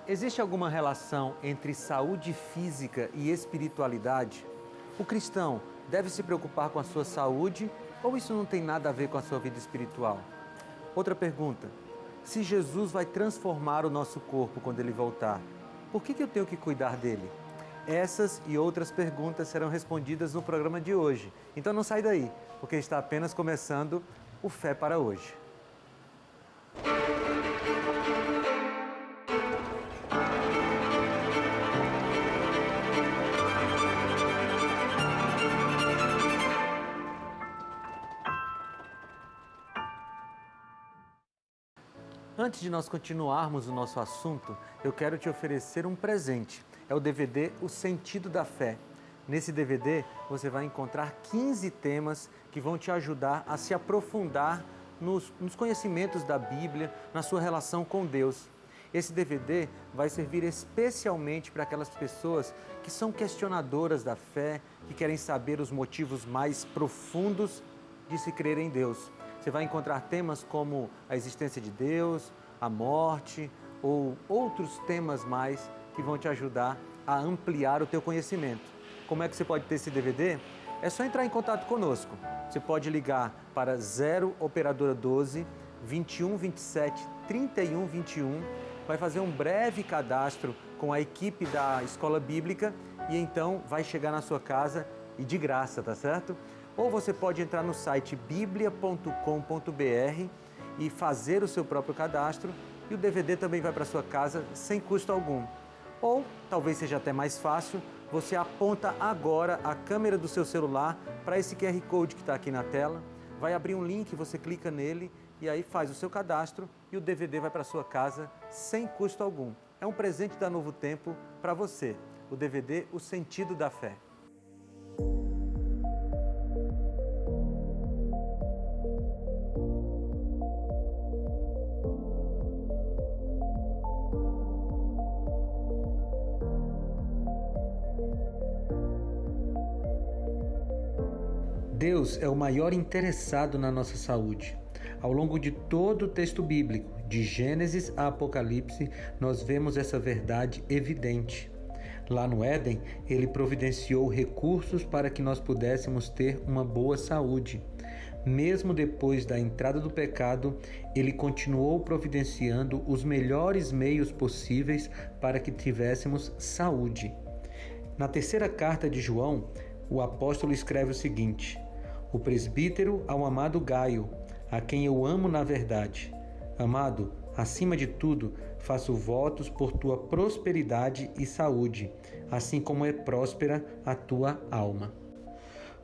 Existe alguma relação entre saúde física e espiritualidade? O cristão deve se preocupar com a sua saúde ou isso não tem nada a ver com a sua vida espiritual? Outra pergunta: se Jesus vai transformar o nosso corpo quando Ele voltar, por que eu tenho que cuidar dele? Essas e outras perguntas serão respondidas no programa de hoje. Então não sai daí, porque está apenas começando o Fé para Hoje. Antes de nós continuarmos o nosso assunto, eu quero te oferecer um presente. É o DVD O Sentido da Fé. Nesse DVD você vai encontrar 15 temas que vão te ajudar a se aprofundar nos conhecimentos da Bíblia, na sua relação com Deus. Esse DVD vai servir especialmente para aquelas pessoas que são questionadoras da fé, que querem saber os motivos mais profundos de se crer em Deus. Você vai encontrar temas como a existência de Deus, a morte ou outros temas mais que vão te ajudar a ampliar o teu conhecimento. Como é que você pode ter esse DVD? É só entrar em contato conosco. Você pode ligar para 0 operadora 12 21 27 31 21, vai fazer um breve cadastro com a equipe da Escola Bíblica e então vai chegar na sua casa e de graça, tá certo? Ou você pode entrar no site biblia.com.br e fazer o seu próprio cadastro e o DVD também vai para sua casa sem custo algum. Ou, talvez seja até mais fácil, você aponta agora a câmera do seu celular para esse QR Code que está aqui na tela, vai abrir um link, você clica nele e aí faz o seu cadastro e o DVD vai para sua casa sem custo algum. É um presente da Novo Tempo para você, o DVD O Sentido da Fé. Deus é o maior interessado na nossa saúde. Ao longo de todo o texto bíblico, de Gênesis a Apocalipse, nós vemos essa verdade evidente. Lá no Éden, Ele providenciou recursos para que nós pudéssemos ter uma boa saúde. Mesmo depois da entrada do pecado, Ele continuou providenciando os melhores meios possíveis para que tivéssemos saúde. Na terceira carta de João, o apóstolo escreve o seguinte: o presbítero ao amado Gaio, a quem eu amo na verdade. Amado, acima de tudo, faço votos por tua prosperidade e saúde, assim como é próspera a tua alma.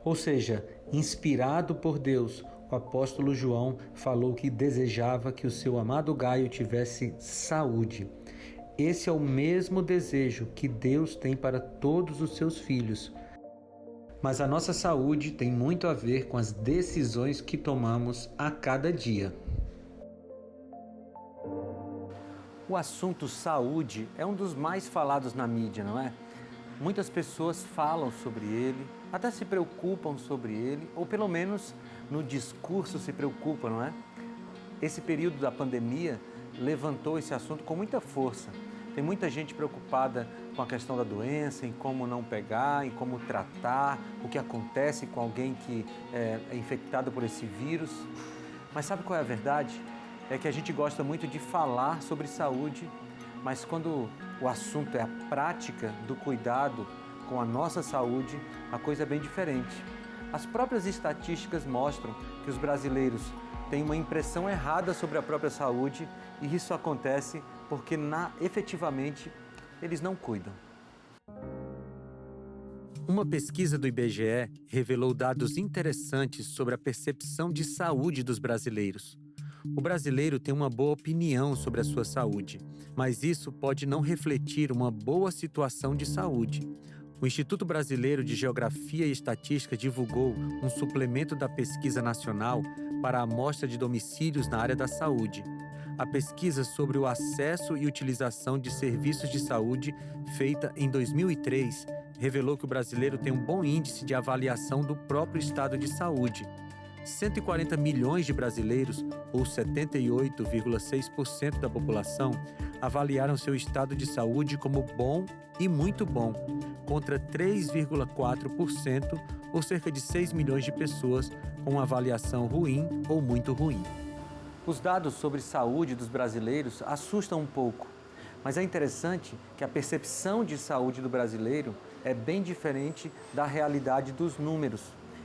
Ou seja, inspirado por Deus, o apóstolo João falou que desejava que o seu amado Gaio tivesse saúde. Esse é o mesmo desejo que Deus tem para todos os seus filhos. Mas a nossa saúde tem muito a ver com as decisões que tomamos a cada dia. O assunto saúde é um dos mais falados na mídia, não é? Muitas pessoas falam sobre ele, até se preocupam sobre ele, ou pelo menos no discurso se preocupam, não é? Esse período da pandemia levantou esse assunto com muita força. Tem muita gente preocupada com a questão da doença, em como não pegar, em como tratar, o que acontece com alguém que é infectado por esse vírus. Mas sabe qual é a verdade? É que a gente gosta muito de falar sobre saúde, mas quando o assunto é a prática do cuidado com a nossa saúde, a coisa é bem diferente. As próprias estatísticas mostram que os brasileiros têm uma impressão errada sobre a própria saúde e isso acontece porque efetivamente eles não cuidam. Uma pesquisa do IBGE revelou dados interessantes sobre a percepção de saúde dos brasileiros. O brasileiro tem uma boa opinião sobre a sua saúde, mas isso pode não refletir uma boa situação de saúde. O Instituto Brasileiro de Geografia e Estatística divulgou um suplemento da Pesquisa Nacional para a amostra de domicílios na área da saúde. A pesquisa sobre o acesso e utilização de serviços de saúde, feita em 2003, revelou que o brasileiro tem um bom índice de avaliação do próprio estado de saúde. 140 milhões de brasileiros, ou 78,6% da população, avaliaram seu estado de saúde como bom e muito bom, contra 3,4%, ou cerca de 6 milhões de pessoas, com uma avaliação ruim ou muito ruim. Os dados sobre saúde dos brasileiros assustam um pouco, mas é interessante que a percepção de saúde do brasileiro é bem diferente da realidade dos números.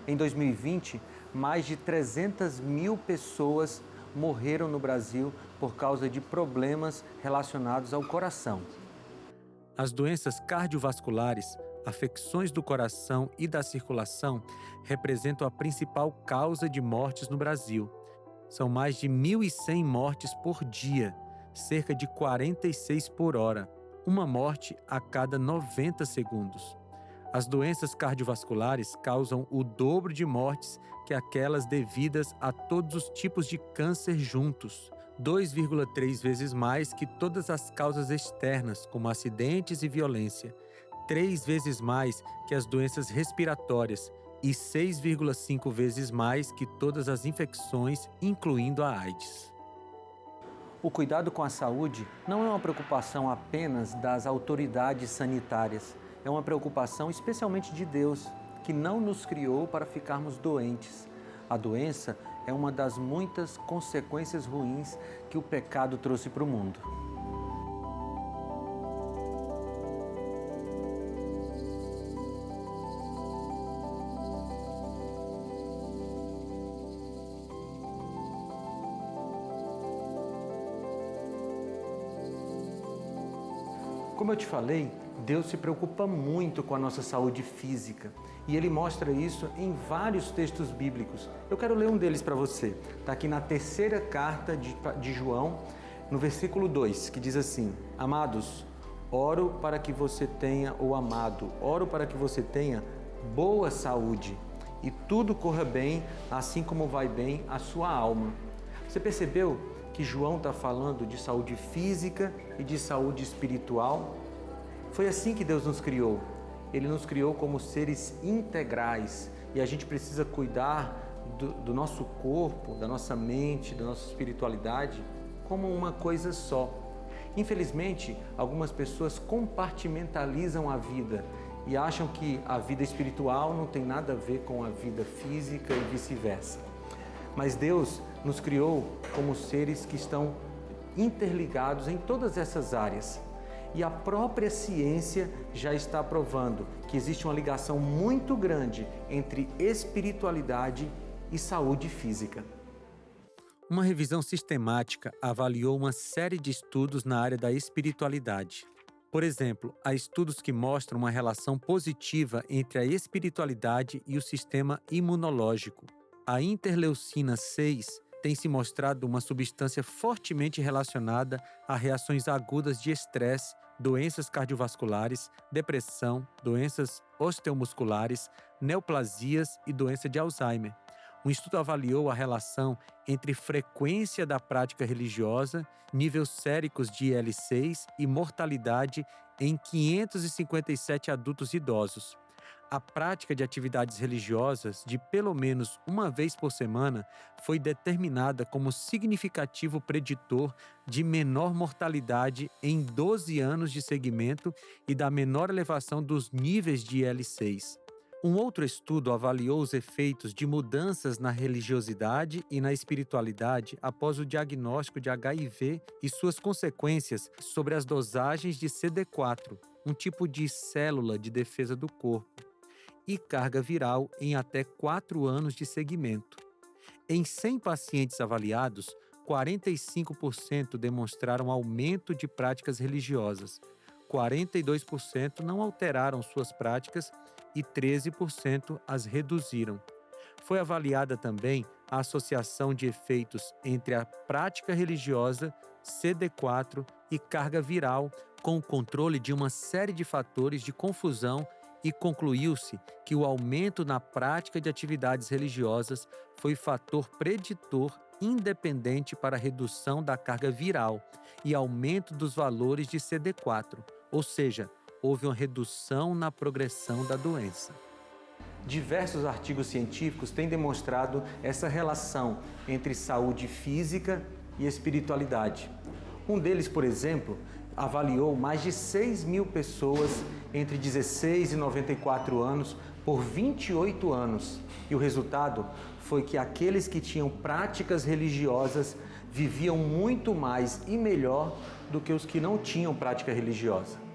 Em 2020, mais de 300 mil pessoas morreram no Brasil por causa de problemas relacionados ao coração. As doenças cardiovasculares, afecções do coração e da circulação, representam a principal causa de mortes no Brasil. São mais de 1.100 mortes por dia, cerca de 46 por hora, uma morte a cada 90 segundos. As doenças cardiovasculares causam o dobro de mortes que aquelas devidas a todos os tipos de câncer juntos, 2,3 vezes mais que todas as causas externas, como acidentes e violência, 3 vezes mais que as doenças respiratórias e 6,5 vezes mais que todas as infecções, incluindo a AIDS. O cuidado com a saúde não é uma preocupação apenas das autoridades sanitárias. É uma preocupação especialmente de Deus, que não nos criou para ficarmos doentes. A doença é uma das muitas consequências ruins que o pecado trouxe para o mundo. Como eu te falei, Deus se preocupa muito com a nossa saúde física e Ele mostra isso em vários textos bíblicos. Eu quero ler um deles para você. Está aqui na terceira carta de João, no versículo 2, que diz assim: Amados, oro para que você tenha, ou amado, oro para que você tenha boa saúde e tudo corra bem, assim como vai bem a sua alma. Você percebeu que João está falando de saúde física e de saúde espiritual? Foi assim que Deus nos criou. Ele nos criou como seres integrais e a gente precisa cuidar do nosso corpo, da nossa mente, da nossa espiritualidade como uma coisa só. Infelizmente, algumas pessoas compartimentalizam a vida e acham que a vida espiritual não tem nada a ver com a vida física e vice-versa. Mas Deus nos criou como seres que estão interligados em todas essas áreas. E a própria ciência já está provando que existe uma ligação muito grande entre espiritualidade e saúde física. Uma revisão sistemática avaliou uma série de estudos na área da espiritualidade. Por exemplo, há estudos que mostram uma relação positiva entre a espiritualidade e o sistema imunológico. A interleucina 6 tem se mostrado uma substância fortemente relacionada a reações agudas de estresse, doenças cardiovasculares, depressão, doenças osteomusculares, neoplasias e doença de Alzheimer. Um estudo avaliou a relação entre frequência da prática religiosa, níveis séricos de IL-6 e mortalidade em 557 adultos idosos. A prática de atividades religiosas de pelo menos uma vez por semana foi determinada como significativo preditor de menor mortalidade em 12 anos de seguimento e da menor elevação dos níveis de IL-6. Um outro estudo avaliou os efeitos de mudanças na religiosidade e na espiritualidade após o diagnóstico de HIV e suas consequências sobre as dosagens de CD4, um tipo de célula de defesa do corpo, e carga viral em até 4 anos de seguimento. Em 100 pacientes avaliados, 45% demonstraram aumento de práticas religiosas, 42% não alteraram suas práticas e 13% as reduziram. Foi avaliada também a associação de efeitos entre a prática religiosa, CD4 e carga viral, com o controle de uma série de fatores de confusão, e concluiu-se que o aumento na prática de atividades religiosas foi fator preditor independente para a redução da carga viral e aumento dos valores de CD4, ou seja, houve uma redução na progressão da doença. Diversos artigos científicos têm demonstrado essa relação entre saúde física e espiritualidade. Um deles, por exemplo, avaliou mais de 6.000 pessoas entre 16 e 94 anos por 28 anos. E o resultado foi que aqueles que tinham práticas religiosas viviam muito mais e melhor do que os que não tinham prática religiosa.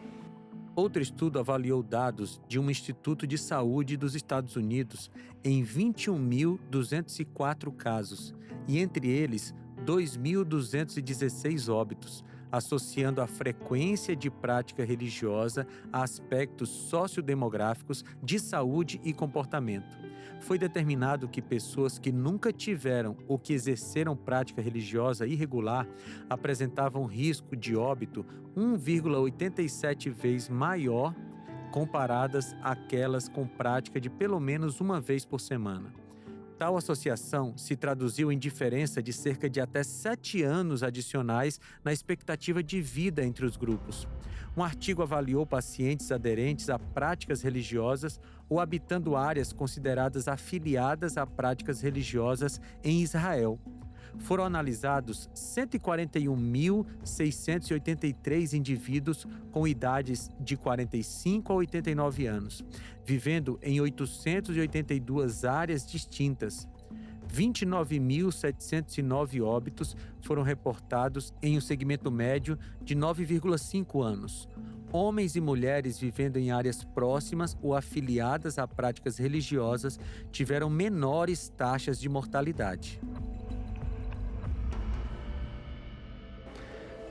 Outro estudo avaliou dados de um Instituto de Saúde dos Estados Unidos em 21.204 casos, e entre eles 2.216 óbitos, associando a frequência de prática religiosa a aspectos sociodemográficos de saúde e comportamento. Foi determinado que pessoas que nunca tiveram ou que exerceram prática religiosa irregular apresentavam risco de óbito 1,87 vezes maior comparadas àquelas com prática de pelo menos uma vez por semana. Tal associação se traduziu em diferença de cerca de até 7 anos adicionais na expectativa de vida entre os grupos. Um artigo avaliou pacientes aderentes a práticas religiosas ou habitando áreas consideradas afiliadas a práticas religiosas em Israel. Foram analisados 141.683 indivíduos com idades de 45 a 89 anos, vivendo em 882 áreas distintas. 29.709 óbitos foram reportados em um segmento médio de 9,5 anos. Homens e mulheres vivendo em áreas próximas ou afiliadas a práticas religiosas tiveram menores taxas de mortalidade.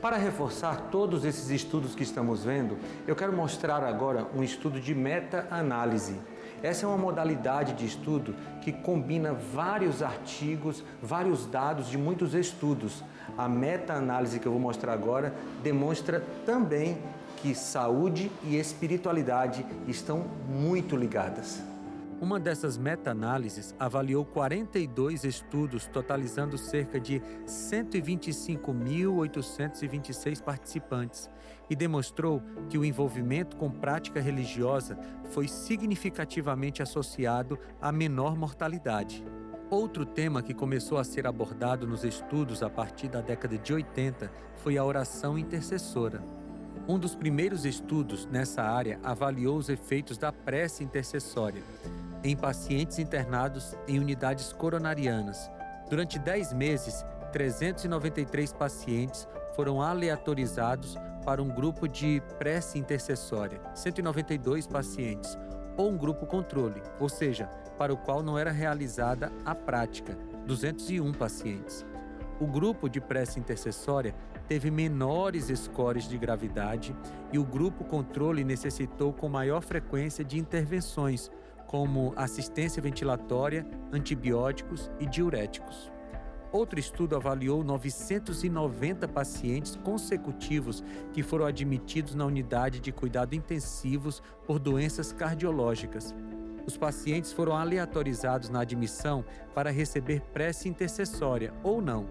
Para reforçar todos esses estudos que estamos vendo, eu quero mostrar agora um estudo de meta-análise. Essa é uma modalidade de estudo que combina vários artigos, vários dados de muitos estudos. A meta-análise que eu vou mostrar agora demonstra também que saúde e espiritualidade estão muito ligadas. Uma dessas meta-análises avaliou 42 estudos, totalizando cerca de 125.826 participantes, e demonstrou que o envolvimento com prática religiosa foi significativamente associado a menor mortalidade. Outro tema que começou a ser abordado nos estudos a partir da década de 80 foi a oração intercessora. Um dos primeiros estudos nessa área avaliou os efeitos da prece intercessória em pacientes internados em unidades coronarianas. Durante 10 meses, 393 pacientes foram aleatorizados para um grupo de prece intercessória, 192 pacientes, ou um grupo controle, ou seja, para o qual não era realizada a prática, 201 pacientes. O grupo de prece intercessória teve menores scores de gravidade e o grupo controle necessitou com maior frequência de intervenções, como assistência ventilatória, antibióticos e diuréticos. Outro estudo avaliou 990 pacientes consecutivos que foram admitidos na unidade de cuidado intensivos por doenças cardiológicas. Os pacientes foram aleatorizados na admissão para receber prece intercessória ou não,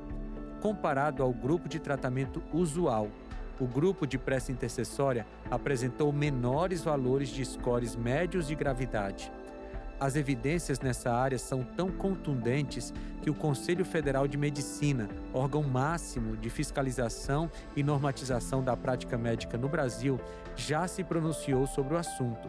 comparado ao grupo de tratamento usual. O grupo de prece intercessória apresentou menores valores de scores médios de gravidade. As evidências nessa área são tão contundentes que o Conselho Federal de Medicina, órgão máximo de fiscalização e normatização da prática médica no Brasil, já se pronunciou sobre o assunto.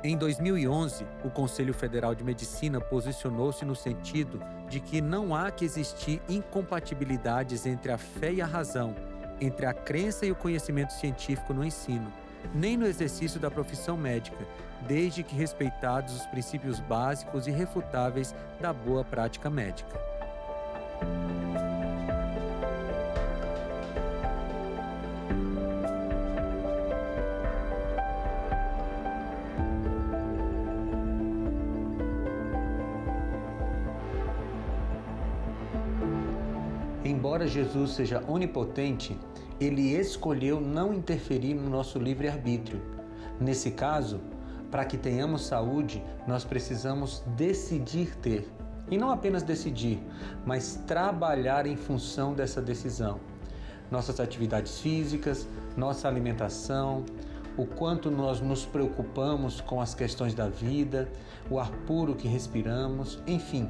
Em 2011, o Conselho Federal de Medicina posicionou-se no sentido de que não há que existir incompatibilidades entre a fé e a razão, entre a crença e o conhecimento científico no ensino, nem no exercício da profissão médica, desde que respeitados os princípios básicos e irrefutáveis da boa prática médica. Embora Jesus seja onipotente, ele escolheu não interferir no nosso livre-arbítrio. Nesse caso, para que tenhamos saúde, nós precisamos decidir ter. E não apenas decidir, mas trabalhar em função dessa decisão. Nossas atividades físicas, nossa alimentação, o quanto nós nos preocupamos com as questões da vida, o ar puro que respiramos, enfim,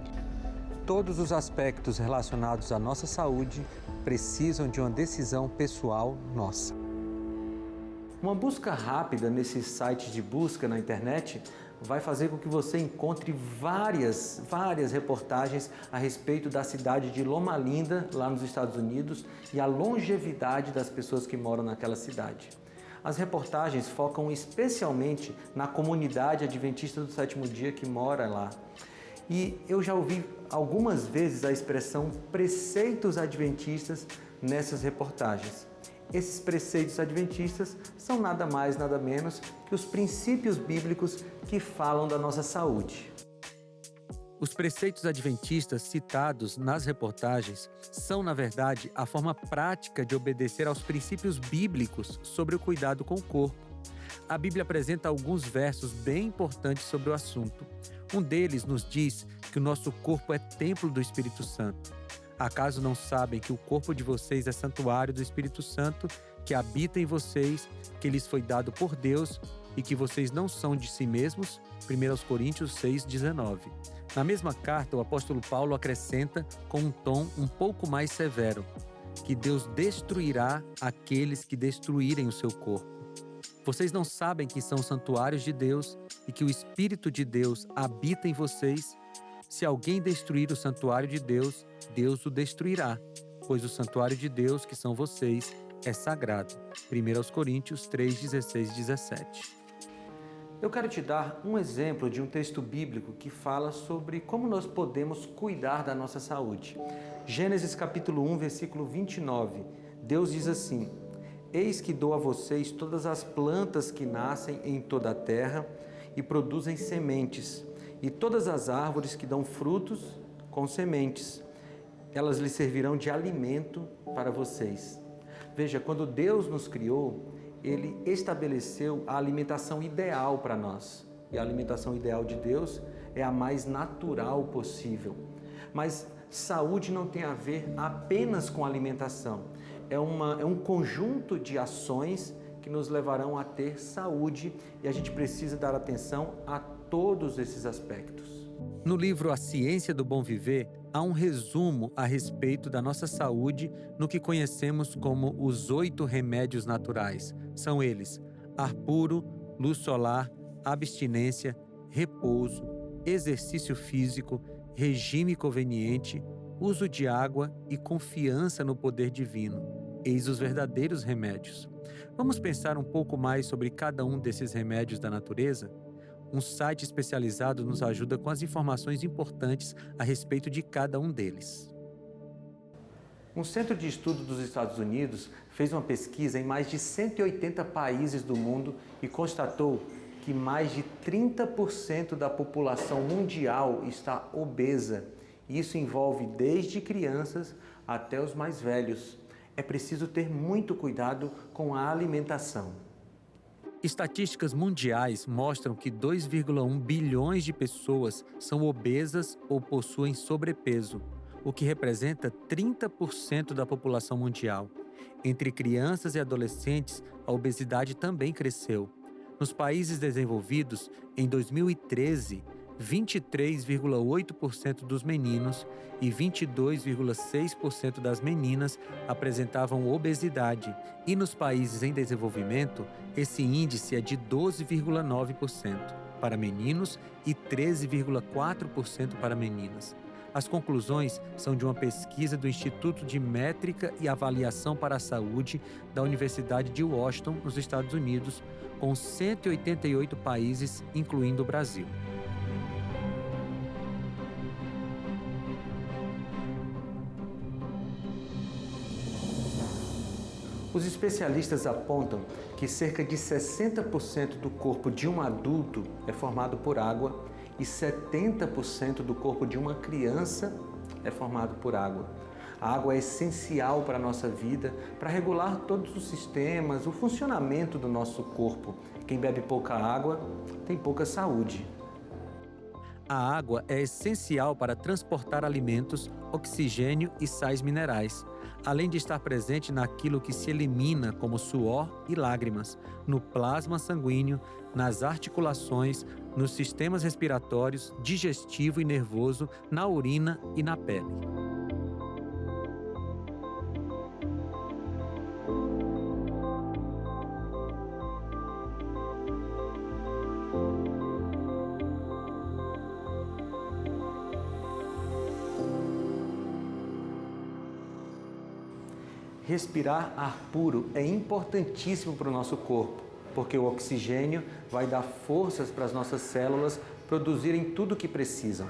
todos os aspectos relacionados à nossa saúde precisam de uma decisão pessoal nossa. Uma busca rápida nesses sites de busca na internet vai fazer com que você encontre várias reportagens a respeito da cidade de Loma Linda, lá nos Estados Unidos, e a longevidade das pessoas que moram naquela cidade. As reportagens focam especialmente na comunidade adventista do sétimo dia que mora lá. E eu já ouvi algumas vezes a expressão preceitos adventistas nessas reportagens. Esses preceitos adventistas são nada mais, nada menos que os princípios bíblicos que falam da nossa saúde. Os preceitos adventistas citados nas reportagens são, na verdade, a forma prática de obedecer aos princípios bíblicos sobre o cuidado com o corpo. A Bíblia apresenta alguns versos bem importantes sobre o assunto. Um deles nos diz que o nosso corpo é templo do Espírito Santo. Acaso não sabem que o corpo de vocês é santuário do Espírito Santo, que habita em vocês, que lhes foi dado por Deus e que vocês não são de si mesmos? 1 Coríntios 6,19. Na mesma carta, o apóstolo Paulo acrescenta com um tom um pouco mais severo, que Deus destruirá aqueles que destruírem o seu corpo. Vocês não sabem que são santuários de Deus e que o Espírito de Deus habita em vocês? Se alguém destruir o santuário de Deus, Deus o destruirá, pois o santuário de Deus, que são vocês, é sagrado. 1 Coríntios 3, 16 e 17. Eu quero te dar um exemplo de um texto bíblico que fala sobre como nós podemos cuidar da nossa saúde. Gênesis capítulo 1, versículo 29. Deus diz assim: Eis que dou a vocês todas as plantas que nascem em toda a terra e produzem sementes, e todas as árvores que dão frutos com sementes. Elas lhes servirão de alimento para vocês. Veja, quando Deus nos criou, Ele estabeleceu a alimentação ideal para nós. E a alimentação ideal de Deus é a mais natural possível. Mas saúde não tem a ver apenas com alimentação. É um conjunto de ações que nos levarão a ter saúde e a gente precisa dar atenção a todos esses aspectos. No livro A Ciência do Bom Viver, há um resumo a respeito da nossa saúde no que conhecemos como os 8 remédios naturais. São eles: ar puro, luz solar, abstinência, repouso, exercício físico, regime conveniente, uso de água e confiança no poder divino. Eis os verdadeiros remédios. Vamos pensar um pouco mais sobre cada um desses remédios da natureza? Um site especializado nos ajuda com as informações importantes a respeito de cada um deles. Um centro de estudo dos Estados Unidos fez uma pesquisa em mais de 180 países do mundo e constatou que mais de 30% da população mundial está obesa. Isso envolve desde crianças até os mais velhos. É preciso ter muito cuidado com a alimentação. Estatísticas mundiais mostram que 2,1 bilhões de pessoas são obesas ou possuem sobrepeso, o que representa 30% da população mundial. Entre crianças e adolescentes, a obesidade também cresceu. Nos países desenvolvidos, em 2013, 23,8% dos meninos e 22,6% das meninas apresentavam obesidade, e nos países em desenvolvimento, esse índice é de 12,9% para meninos e 13,4% para meninas. As conclusões são de uma pesquisa do Instituto de Métrica e Avaliação para a Saúde da Universidade de Washington, nos Estados Unidos, com 188 países, incluindo o Brasil. Os especialistas apontam que cerca de 60% do corpo de um adulto é formado por água e 70% do corpo de uma criança é formado por água. A água é essencial para a nossa vida, para regular todos os sistemas, o funcionamento do nosso corpo. Quem bebe pouca água tem pouca saúde. A água é essencial para transportar alimentos, oxigênio e sais minerais. além de estar presente naquilo que se elimina como suor e lágrimas, no plasma sanguíneo, nas articulações, nos sistemas respiratórios, digestivo e nervoso, na urina e na pele. Respirar ar puro é importantíssimo para o nosso corpo, porque o oxigênio vai dar forças para as nossas células produzirem tudo o que precisam.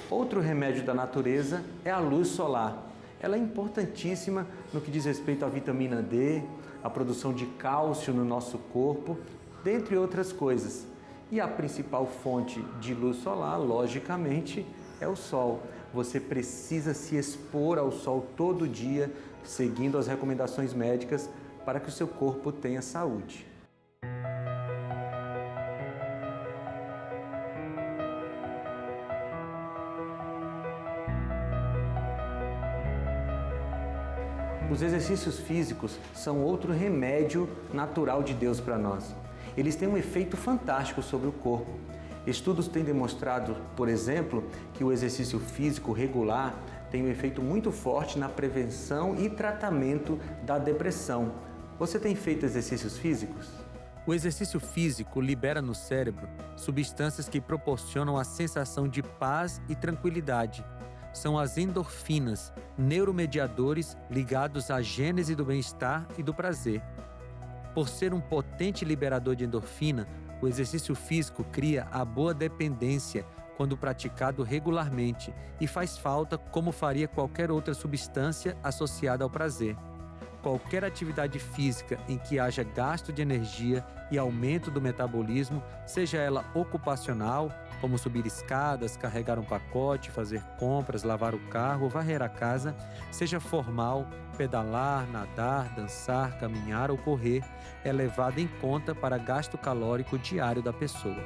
Outro remédio da natureza é a luz solar. Ela é importantíssima no que diz respeito à vitamina D, à produção de cálcio no nosso corpo, dentre outras coisas. E a principal fonte de luz solar, logicamente, é o sol. Você precisa se expor ao sol todo dia, seguindo as recomendações médicas para que o seu corpo tenha saúde. Os exercícios físicos são outro remédio natural de Deus para nós. Eles têm um efeito fantástico sobre o corpo. Estudos têm demonstrado, por exemplo, que o exercício físico regular tem um efeito muito forte na prevenção e tratamento da depressão. Você tem feito exercícios físicos? O exercício físico libera no cérebro substâncias que proporcionam a sensação de paz e tranquilidade. São as endorfinas, neuromediadores ligados à gênese do bem-estar e do prazer. Por ser um potente liberador de endorfina, o exercício físico cria a boa dependência quando praticado regularmente e faz falta como faria qualquer outra substância associada ao prazer. Qualquer atividade física em que haja gasto de energia e aumento do metabolismo, seja ela ocupacional, como subir escadas, carregar um pacote, fazer compras, lavar o carro ou varrer a casa, seja formal, pedalar, nadar, dançar, caminhar ou correr, é levada em conta para gasto calórico diário da pessoa.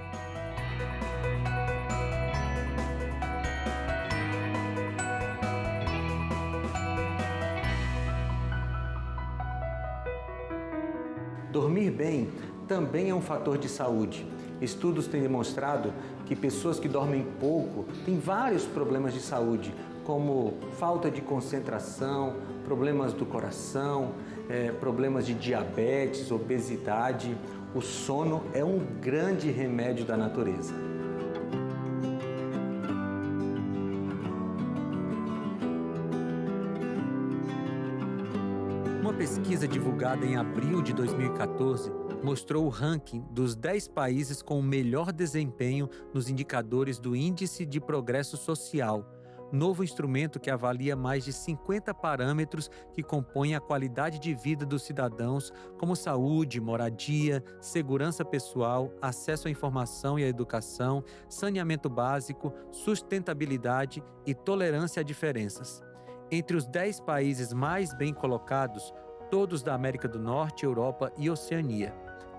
Dormir bem também é um fator de saúde. Estudos têm demonstrado que pessoas que dormem pouco têm vários problemas de saúde, como falta de concentração, problemas do coração, problemas de diabetes, obesidade. O sono é um grande remédio da natureza. Uma pesquisa divulgada em abril de 2014 mostrou o ranking dos 10 países com o melhor desempenho nos indicadores do Índice de Progresso Social, novo instrumento que avalia mais de 50 parâmetros que compõem a qualidade de vida dos cidadãos, como saúde, moradia, segurança pessoal, acesso à informação e à educação, saneamento básico, sustentabilidade e tolerância a diferenças. Entre os 10 países mais bem colocados, todos da América do Norte, Europa e Oceania.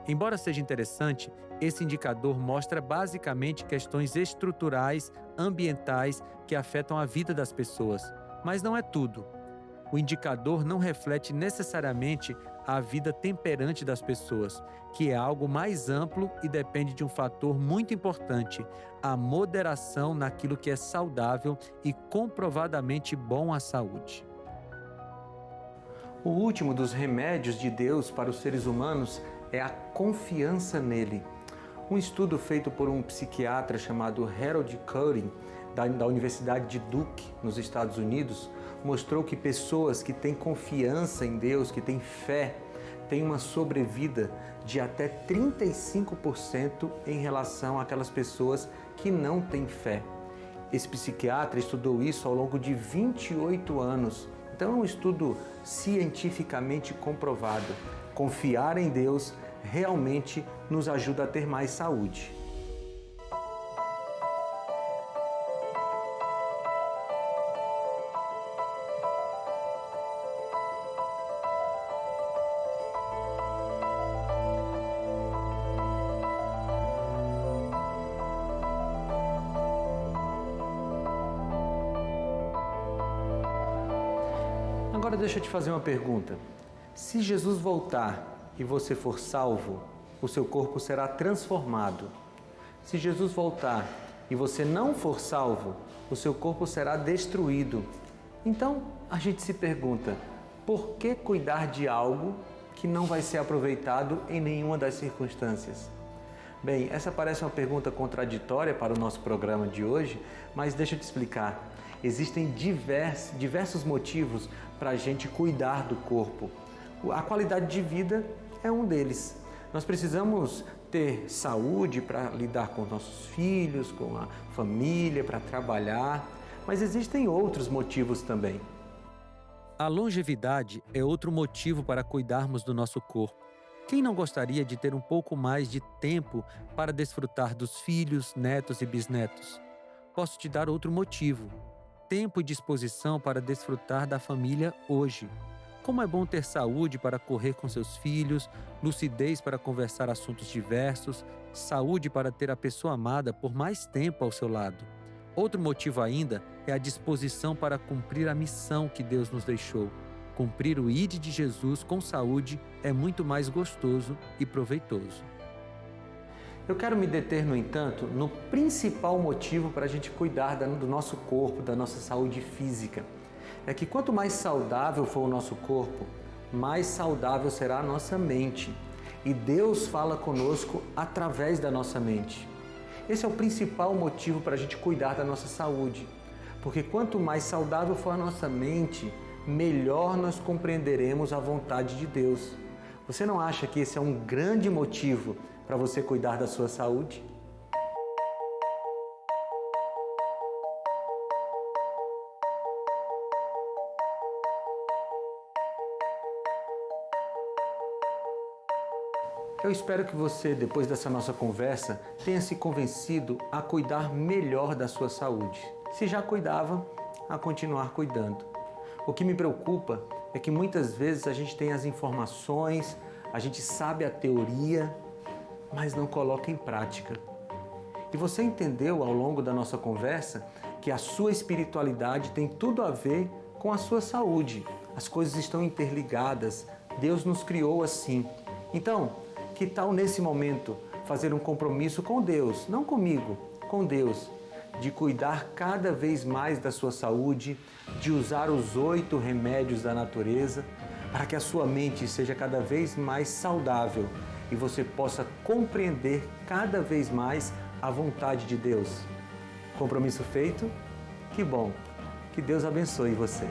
Embora seja interessante, esse indicador mostra basicamente questões estruturais, ambientais que afetam a vida das pessoas, mas não é tudo. O indicador não reflete necessariamente a vida temperante das pessoas, que é algo mais amplo e depende de um fator muito importante, a moderação naquilo que é saudável e comprovadamente bom à saúde. O último dos remédios de Deus para os seres humanos é a confiança nele. Um estudo feito por um psiquiatra chamado Harold Curry, da Universidade de Duke, nos Estados Unidos, mostrou que pessoas que têm confiança em Deus, que têm fé, têm uma sobrevida de até 35% em relação àquelas pessoas que não têm fé. Esse psiquiatra estudou isso ao longo de 28 anos. Então é um estudo cientificamente comprovado. Confiar em Deus realmente nos ajuda a ter mais saúde. Agora deixa eu te fazer uma pergunta. Se Jesus voltar e você for salvo, o seu corpo será transformado. Se Jesus voltar e você não for salvo, o seu corpo será destruído. Então, a gente se pergunta, por que cuidar de algo que não vai ser aproveitado em nenhuma das circunstâncias? Bem, essa parece uma pergunta contraditória para o nosso programa de hoje, mas deixa eu te explicar. Existem diversos motivos para a gente cuidar do corpo. A qualidade de vida é um deles. Nós precisamos ter saúde para lidar com nossos filhos, com a família, para trabalhar, mas existem outros motivos também. A longevidade é outro motivo para cuidarmos do nosso corpo. Quem não gostaria de ter um pouco mais de tempo para desfrutar dos filhos, netos e bisnetos? Posso te dar outro motivo: tempo e disposição para desfrutar da família hoje. Como é bom ter saúde para correr com seus filhos, lucidez para conversar assuntos diversos, saúde para ter a pessoa amada por mais tempo ao seu lado. Outro motivo ainda é a disposição para cumprir a missão que Deus nos deixou. Cumprir o ID de Jesus com saúde é muito mais gostoso e proveitoso. Eu quero me deter, no entanto, no principal motivo para a gente cuidar do nosso corpo, da nossa saúde física. É que quanto mais saudável for o nosso corpo, mais saudável será a nossa mente. E Deus fala conosco através da nossa mente. Esse é o principal motivo para a gente cuidar da nossa saúde. Porque quanto mais saudável for a nossa mente, melhor nós compreenderemos a vontade de Deus. Você não acha que esse é um grande motivo para você cuidar da sua saúde? Eu espero que você, depois dessa nossa conversa, tenha se convencido a cuidar melhor da sua saúde. Se já cuidava, a continuar cuidando. O que me preocupa é que muitas vezes a gente tem as informações, a gente sabe a teoria, mas não coloca em prática. E você entendeu ao longo da nossa conversa que a sua espiritualidade tem tudo a ver com a sua saúde. As coisas estão interligadas, Deus nos criou assim. Então, que tal nesse momento fazer um compromisso com Deus, não comigo, com Deus, de cuidar cada vez mais da sua saúde, de usar os 8 remédios da natureza, para que a sua mente seja cada vez mais saudável e você possa compreender cada vez mais a vontade de Deus. Compromisso feito? Que bom! Que Deus abençoe você.